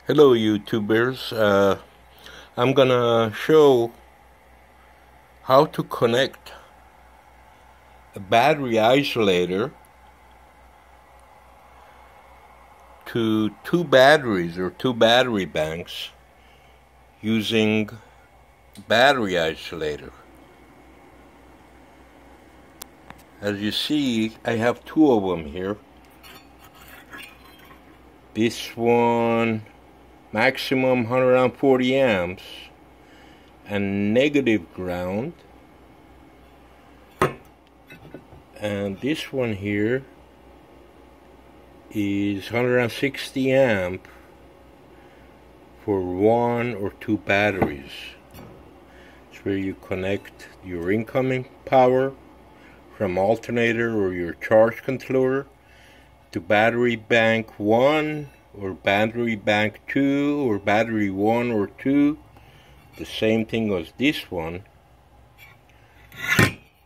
Hello YouTubers, I'm gonna show how to connect a battery isolator to two batteries or two battery banks using battery isolator. As you see, I have two of them here. This one maximum 140 amps and negative ground, and this one here is 160 amp for one or two batteries. It's where you connect your incoming power from alternator or your charge controller to battery bank 1 or battery bank 2 or battery 1 or 2. The same thing as this one.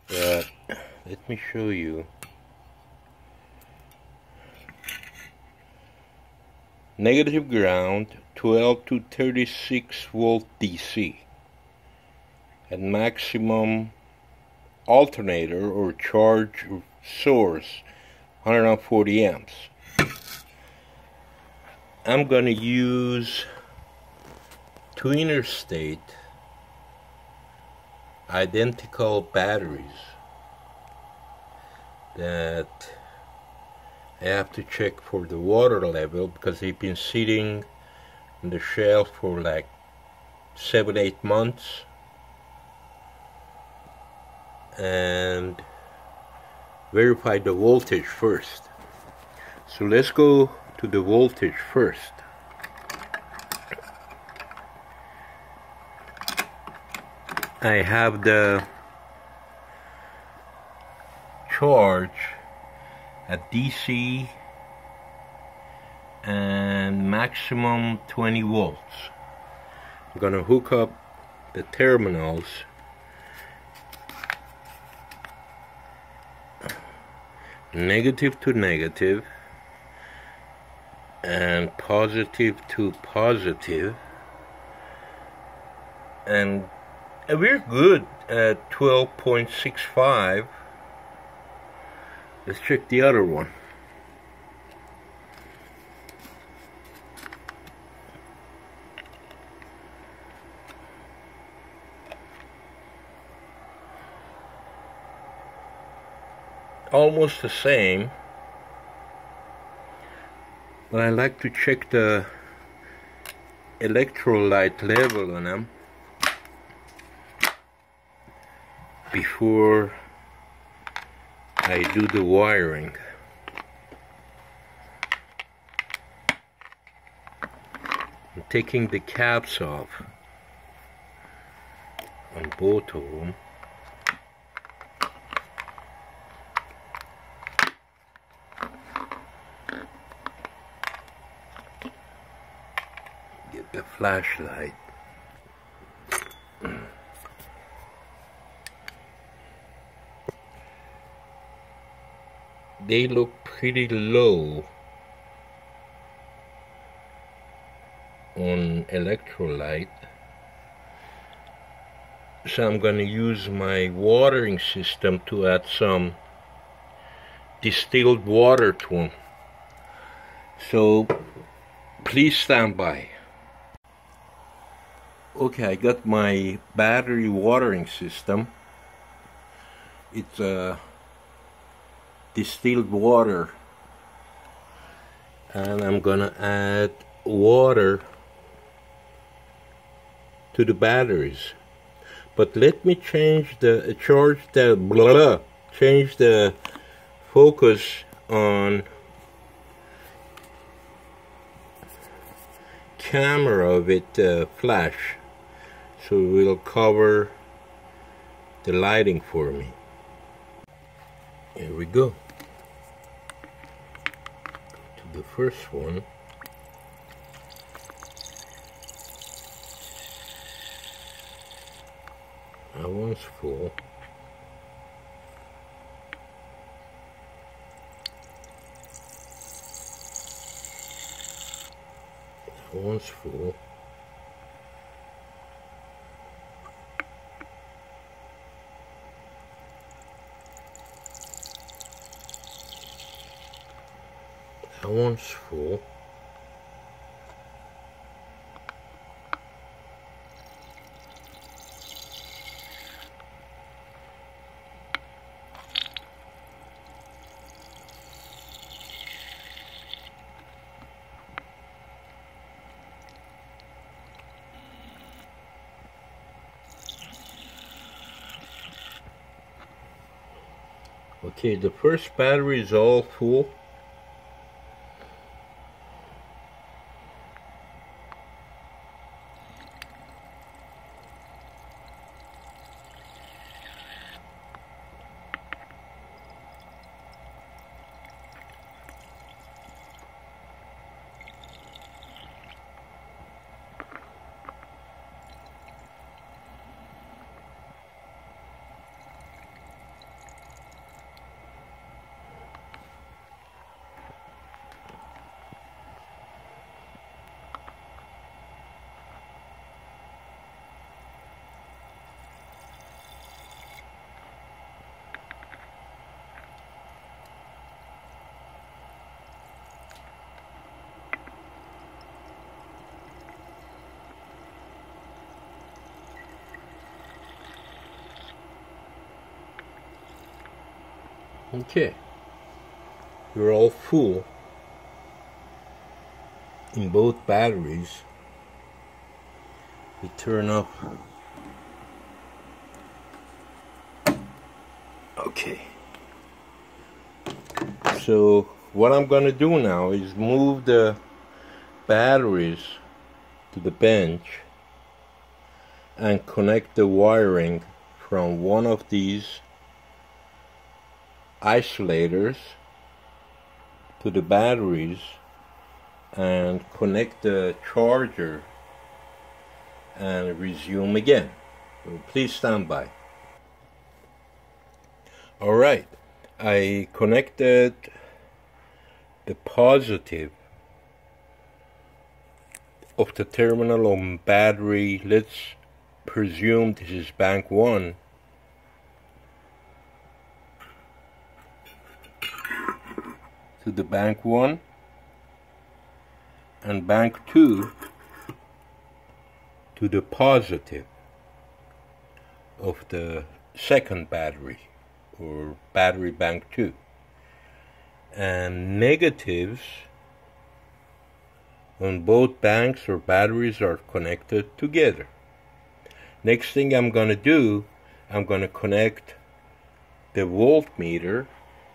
But let me show you. Negative ground, 12 to 36 volt DC, and maximum alternator or charge source 140 amps. I'm gonna use two interstate identical batteries that I have to check for the water level because they've been sitting on the shelf for like 7-8 months, and verify the voltage first. So let's go to the voltage first. I have the charge at DC and maximum 20 volts. I'm gonna hook up the terminals negative to negative and positive to positive, and we're good at 12.65. Let's check the other one. Almost the same, but I like to check the electrolyte level on them before I do the wiring. I'm taking the caps off on both of them. Get the flashlight. They look pretty low on electrolyte, so I'm going to use my watering system to add some distilled water to them. So please stand by. Okay, I got my battery watering system. It's a distilled water, and I'm gonna add water to the batteries. But let me change the change the focus on camera with flash, so it will cover the lighting for me. Here we go. To the first one. That one's full. one's full. That one's full. Okay, the first battery is all full. Okay, you're all full in both batteries. We turn up. Okay, so what I'm gonna do now is move the batteries to the bench and connect the wiring from one of these isolators to the batteries and connect the charger and resume again. So please stand by. Alright, I connected the positive of the terminal on battery. Let's presume this is bank 1. To the bank 1, and bank 2 to the positive of the second battery, or battery bank 2, and negatives on both banks or batteries are connected together. Next thing I'm going to do, I'm going to connect the voltmeter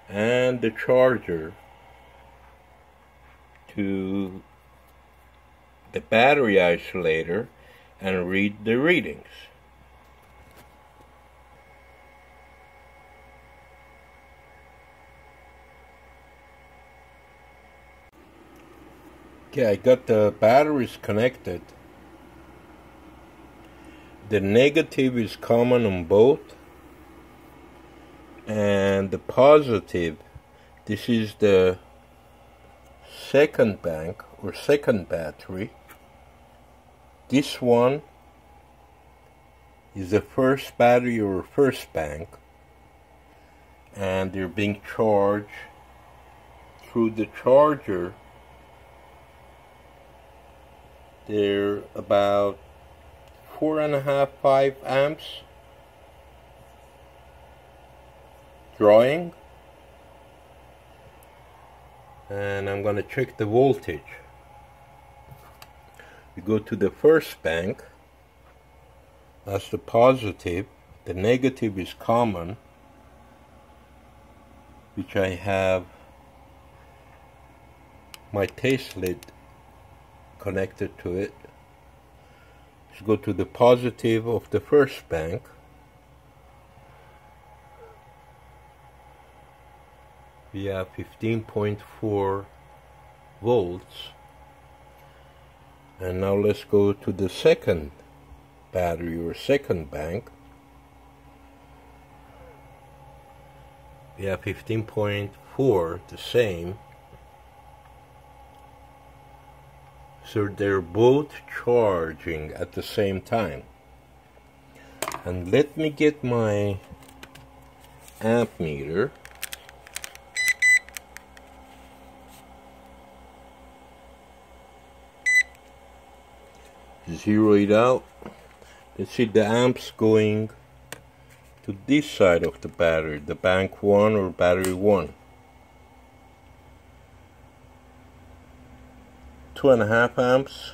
and the charger to the battery isolator and read the readings. Okay, I got the batteries connected. The negative is common on both, and the positive, this is the second bank or second battery. This one is the first battery or first bank, and they're being charged through the charger. They're about 4.5–5 amps drawing, and I'm going to check the voltage. We go to the first bank, that's the positive. The negative is common, which I have my taste lid connected to it. Let's go to the positive of the first bank. We have 15.4 volts. And now let's go to the second battery or second bank. We have 15.4, the same. So they're both charging at the same time. And let me get my amp meter. Zero it out. Let's see the amps going to this side of the battery, the bank 1 or battery 1. 2.5 amps.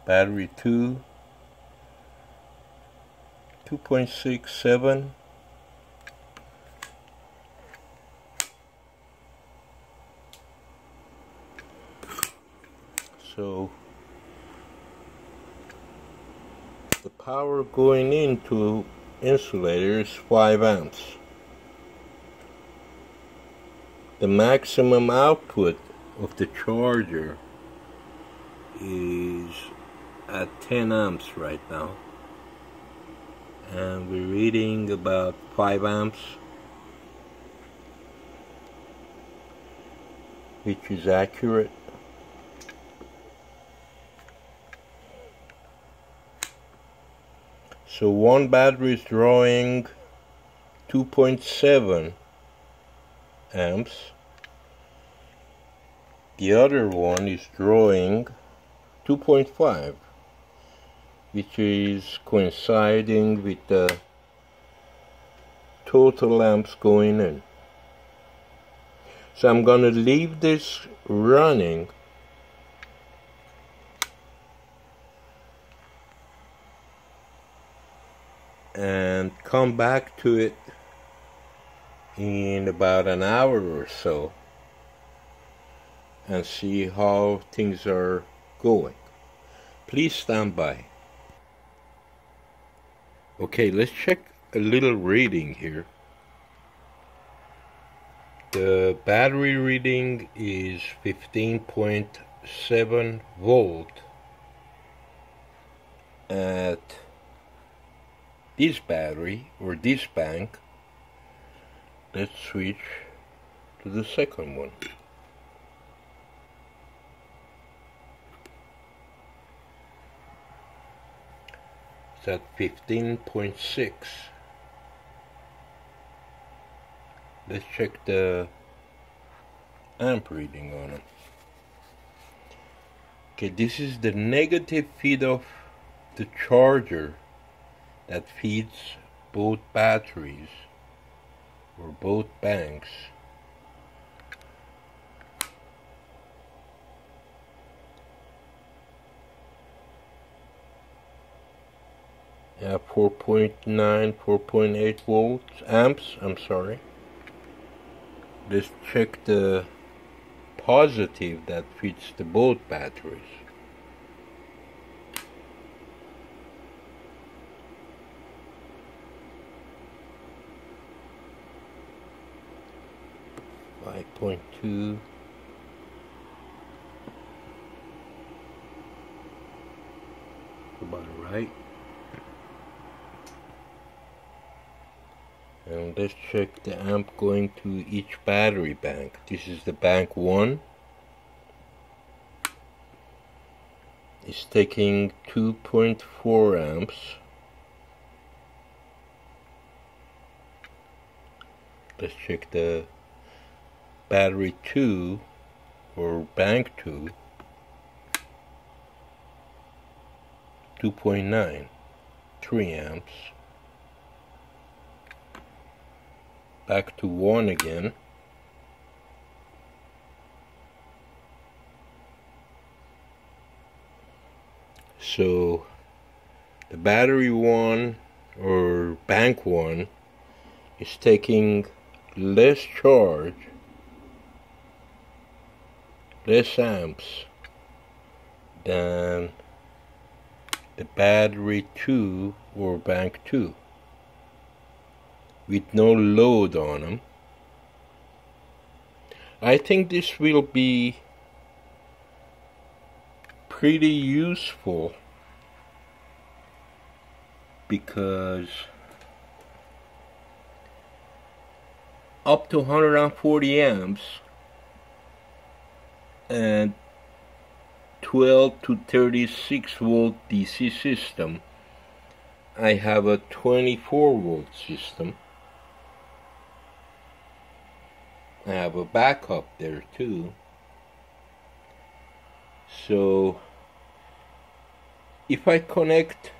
Battery 2, 2.67. So the power going into insulator is 5 amps. The maximum output of the charger is at 10 amps right now, and we're reading about 5 amps, which is accurate. So one battery is drawing 2.7 amps. The other one is drawing 2.5, which is coinciding with the total amps going in. So I'm going to leave this running and come back to it in about an hour or so and see how things are going. Please stand by. Okay, let's check a little reading here. The battery reading is 15.7 volt at this battery or this bank. Let's switch to the second one. It's at 15.6. Let's check the amp reading on it. Okay, this is the negative feed of the charger that feeds both batteries or both banks. Yeah, 4.9, 4.8 volts, amps, I'm sorry. Let's check the positive that feeds the both batteries. .2. About right. And let's check the amp going to each battery bank. This is the bank 1. It's taking 2.4 amps. Let's check the battery 2 or bank 2. 2.9, 3 amps. Back to 1 again. So the battery 1 or bank 1 is taking less charge, less amps than the battery 2 or bank 2 with no load on them. I think this will be pretty useful because up to 140 amps and 12 to 36 volt DC system. I have a 24 volt system. I have a backup there too. So if I connect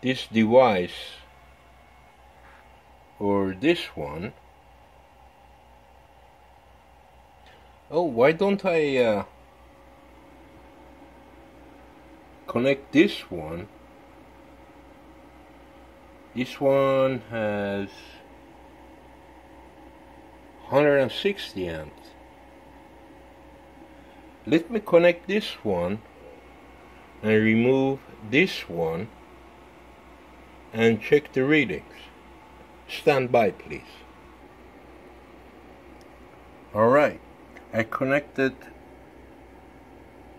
this device or this one, oh, why don't I connect this one? This one has 160 amps. Let me connect this one and remove this one and check the readings. Stand by, please. Alright, I connected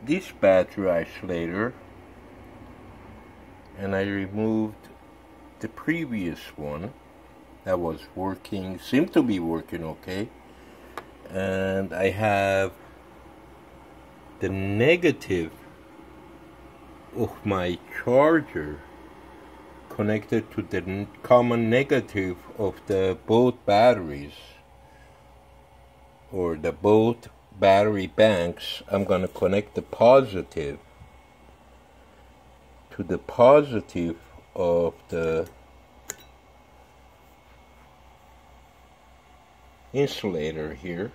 this battery isolator and I removed the previous one that was working, seemed to be working okay, and I have the negative of my charger connected to the common negative of the both batteries, or the both battery banks. I'm going to connect the positive to the positive of the insulator here.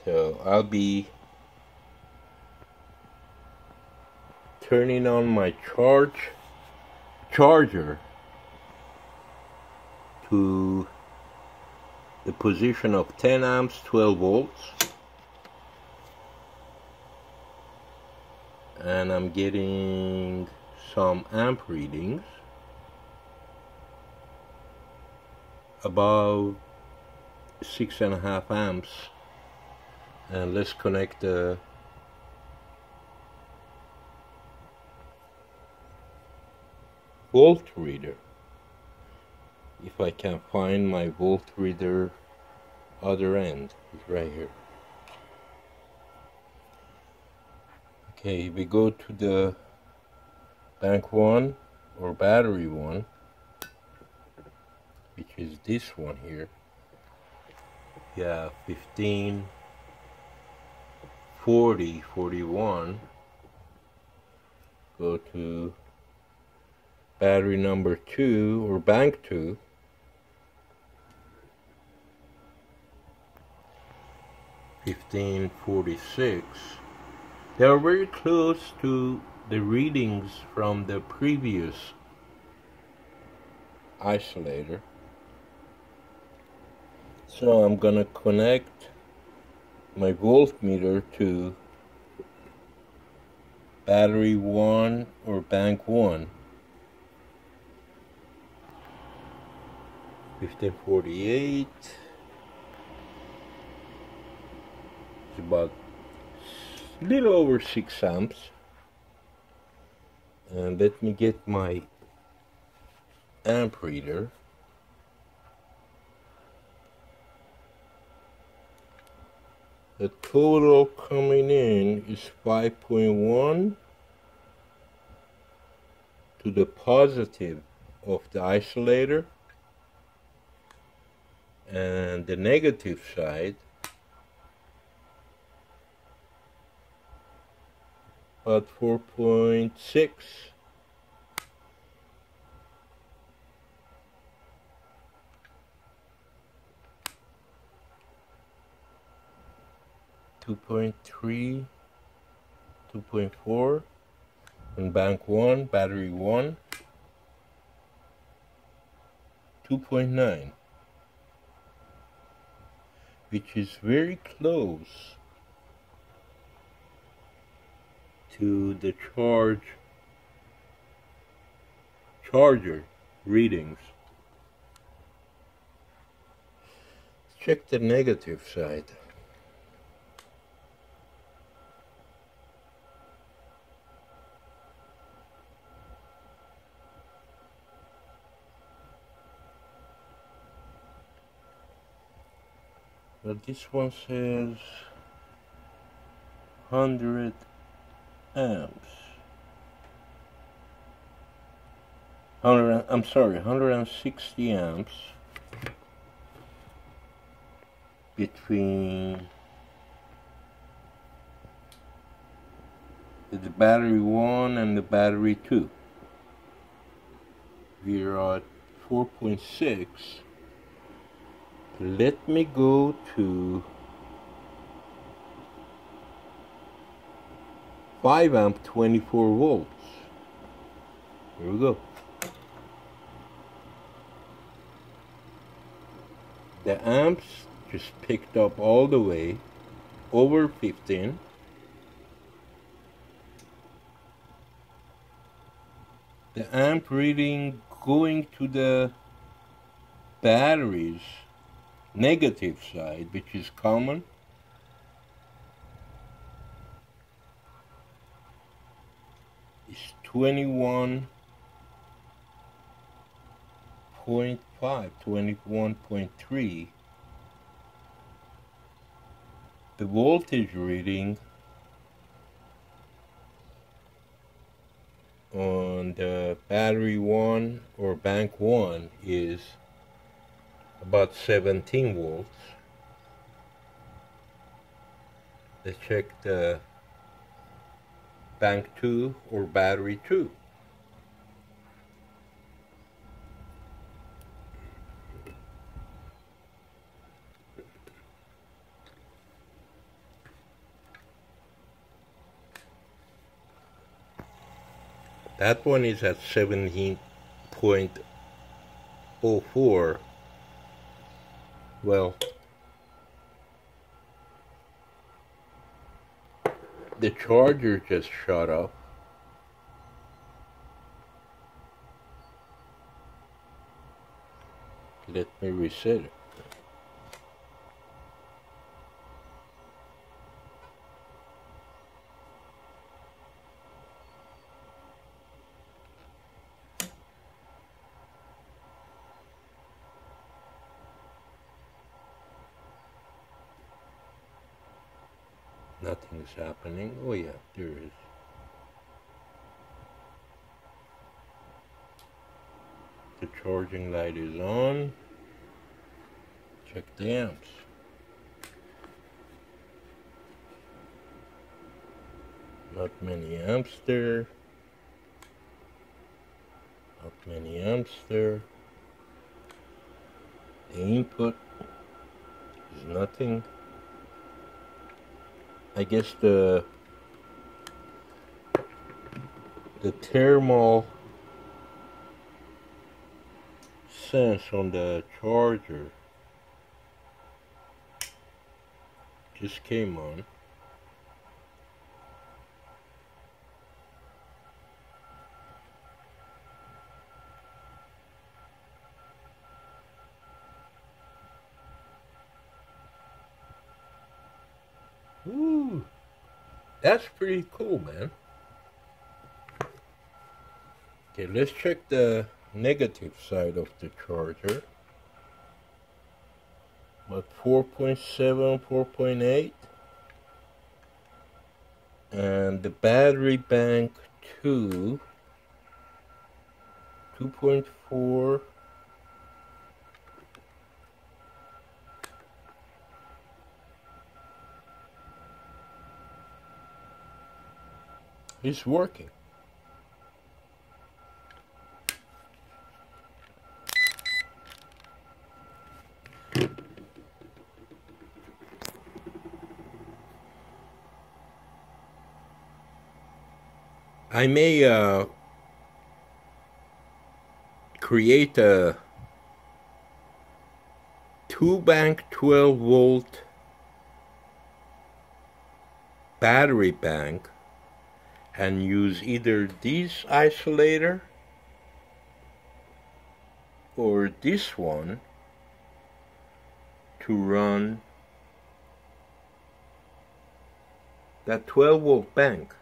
So I'll be turning on my charger to the position of 10 amps, 12 volts, and I'm getting some amp readings about 6.5 amps. And let's connect the volt reader, if I can find my volt reader other end. It's right here. Okay, we go to the bank 1 or battery 1, which is this one here. Yeah, 15, 40, 41. Go to battery number 2 or bank 2. 1546. They are very close to the readings from the previous isolator. So I'm gonna connect my voltmeter to battery 1 or bank 1. 1548. It's about a little over 6 amps. And let me get my amp reader. The total coming in is 5.1 to the positive of the isolator, and the negative side about 4.6. .3, 2.4 on bank 1, battery 1, 2.9, which is very close to the charger readings. Let's check the negative side. But this one says 100 amps. 160 amps between the battery 1 and the battery 2. We're at 4.6. Let me go to 5 amp 24 volts. Here we go. The amps just picked up all the way over 15. The amp reading going to the batteries negative side, which is common, is 21.5, 21.3. The voltage reading on the battery 1 or bank 1 is about 17 volts. Let's check the bank 2 or battery 2. That one is at 17.04. Well, the charger just shut off. Let me reset it. Nothing's happening. Oh yeah, there is. The charging light is on. Check the amps. Not many amps there. Not many amps there. The input is nothing. I guess the thermal sense on the charger just came on. Ooh, that's pretty cool, man. Okay, let's check the negative side of the charger. About 4.7, 4.8. And the battery bank 2, 2.4. It's working. I may create a 2-bank 12-volt battery bank and use either this isolator or this one to run that 12-volt bank.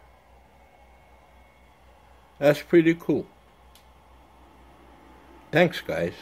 That's pretty cool. Thanks, guys.